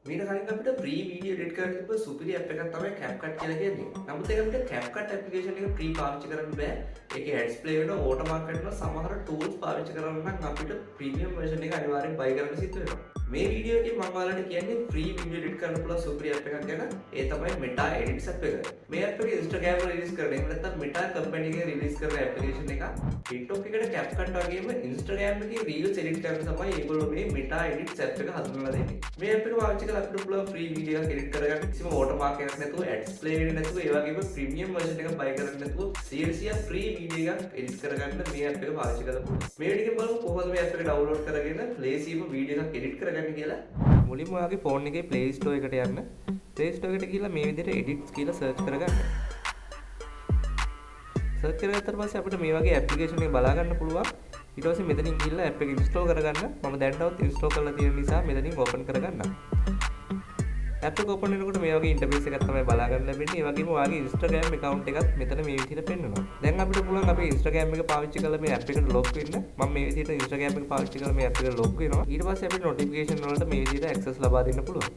මීට කලින් අපිට ෆ්‍රී වීඩියෝ එඩිට් කරන්න තිබ්බ සුපිරි ඇප් එකක් තමයි CapCut කියලා කියන්නේ. නමුත් ඒක අපිට CapCut ඇප්ලිකේෂන් එක ෆ්‍රී පාවිච්චි කරන්න බෑ. ඒකේ ඇඩ්ස් ප්ලේ වෙනවා, වෝටර්මාර්ක් වෙනවා, සමහර ටූල්ස් පාවිච්චි කරන්න නම් අපිට ප්‍රීමියම් වර්ෂන් එක අනිවාර්යෙන් buy කරන්න සිද්ධ වෙනවා. මේ වීඩියෝ එකේ මම ඔයාලට කියන්නේ ෆ්‍රී වීඩියෝ එඩිට් කරන්න පුළුවන් සුපිරි ඇප් එකක් ගැන. ඒ තමයි Meta Edits app එක. මේ ඇප් එක Instagram වල රිලීස් කරන එක නැත්නම් Meta කම්පැනි එකේ රිලීස් කරන ඇප්ලිකේෂන් එකක්. TikTok එකට CapCut වගේම Instagram එකේ Reels edit කරන්න තමයි ඒගොල්ලෝ මේ Meta Edits app එක හඳුන්වලා දෙන්නේ. මේ ඇප් එක පාවිච්චි කරලා අපිට පුළුවන් ෆ්‍රී වීඩියෝ එකක් එඩිට් කරගන්න කිසිම වෝටර්මාර්ක් එකක් නැතුව, ඇඩ්ස් ප්ලේ වෙන්නේ නැතුව, ඒ වගේම ප්‍රීමියම් වර්ෂන් එකක් buy කරන්න නැතුව 100% ෆ්‍රී වීඩියෝ එකක් එඩිට් කරගන්න මේ ඇප් එක පාවිච්චි කරලා පුළුවන්. මේ වීඩියෝ එකෙන් බලමු කොහොමද මේ ඇප් එක ඩවුන්ලෝඩ් කරගෙන ලේසියෙන්ම වීඩියෝ එකක් එඩිට් කරගන්න කියලා. මුලින්ම ඔයාගේ ෆෝන් එකේ Play Store එකට යන්න. Play Store එකට ගිහලා මේ විදිහට edits කියලා search කරගන්න. search කරගත්තට පස්සේ අපිට මේ වගේ application එක බලා ගන්න පුළුවන්. ඊට පස්සේ මෙතනින් ගිහලා app එක install කරගන්න. මම දැන්ටවත් install කරලා තියෙන නිසා මෙතනින් open කරගන්නම්. app එක open වෙනකොට මේ වගේ interface එකක් තමයි බලා ගන්න ලැබෙන්නේ. ඒ වගේම ඔයාගේ Instagram account එකත් මෙතන මේ විදිහට පෙන්වනවා. දැන් අපිට පුළුවන් අපේ Instagram එක පාවිච්චි කරලා මේ app එකට log වෙන්න. මම මේ විදිහට Instagram එක පාවිච්චි කරලා මේ app එකට log වෙනවා. ඊට පස්සේ අපිට notification වලට මේ විදිහට access ලබා දෙන්න පුළුවන්.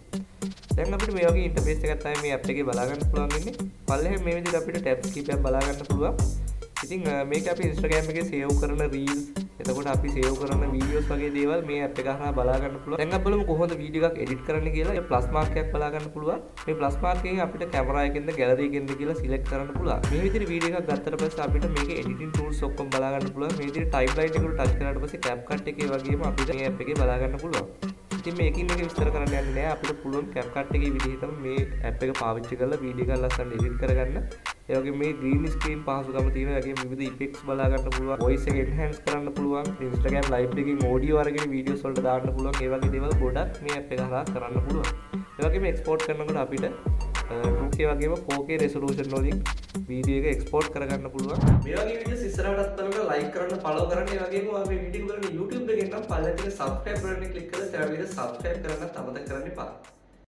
දැන් අපිට මේ වගේ interface එකක් තමයි මේ app එකේ බලා ගන්න පුළුවන් ඉන්නේ. පල්ලෙහාම මේ විදිහට අපිට tabs කීපයක් බලා ගන්න පුළුවන්. ඉතින් මේක අපි Instagram එකේ save කරන reels, එතකොට අපි save කරන videos වගේ දේවල් මේ app එක හරහා බලා ගන්න පුළුවන්. දැන් අපි බලමු කොහොමද වීඩියෝ එකක් edit කරන්න කියලා. මේ plus mark එකක් බලා ගන්න පුළුවන්. මේ plus mark එකෙන් අපිට camera එකෙන්ද gallery එකෙන්ද කියලා select කරන්න පුළුවන්. මේ විදිහට වීඩියෝ එකක් ගත්තට පස්සේ අපිට මේකේ editing tools ඔක්කොම බලා ගන්න පුළුවන්. මේ විදිහට timeline එකට touch කරාට පස්සේ CapCut එකේ වගේම අපිට මේ app එකේ බලා ගන්න පුළුවන්. ඉතින් මේකින් මේක විස්තර කරන්න යන්නේ නැහැ. අපිට පුළුවන් CapCut එකේ විදිහටම මේ app එක පාවිච්චි කරලා වීඩියෝ එකක් ලස්සනට edit කරගන්න. ඒ වගේම මේ green screen පහසුකම තියෙනවා. ඒ වගේම විවිධ effects බලා ගන්න පුළුවන්. voice එක enhance කරන්න පුළුවන්. Instagram live එකකින් audio අරගෙන videos වලට දාන්න පුළුවන්. ඒ වගේ දේවල් ගොඩක් මේ app එක හරහා කරන්න පුළුවන්. ඒ වගේම export කරනකොට අපිට 2K වගේම 4K resolution වලින් වීඩියෝ එක export කරගන්න පුළුවන්. මේ වගේ videos ඉස්සරහටත් බලන්න like කරන්න, follow කරන්න. ඒ වගේම ඔයා මේ වීඩියෝ බලන YouTube එකෙන් නම් පල්ලෙහාට subscribe බටන් එක click කරලා channel එක subscribe කරන්නත් අමතක කරන්න එපා.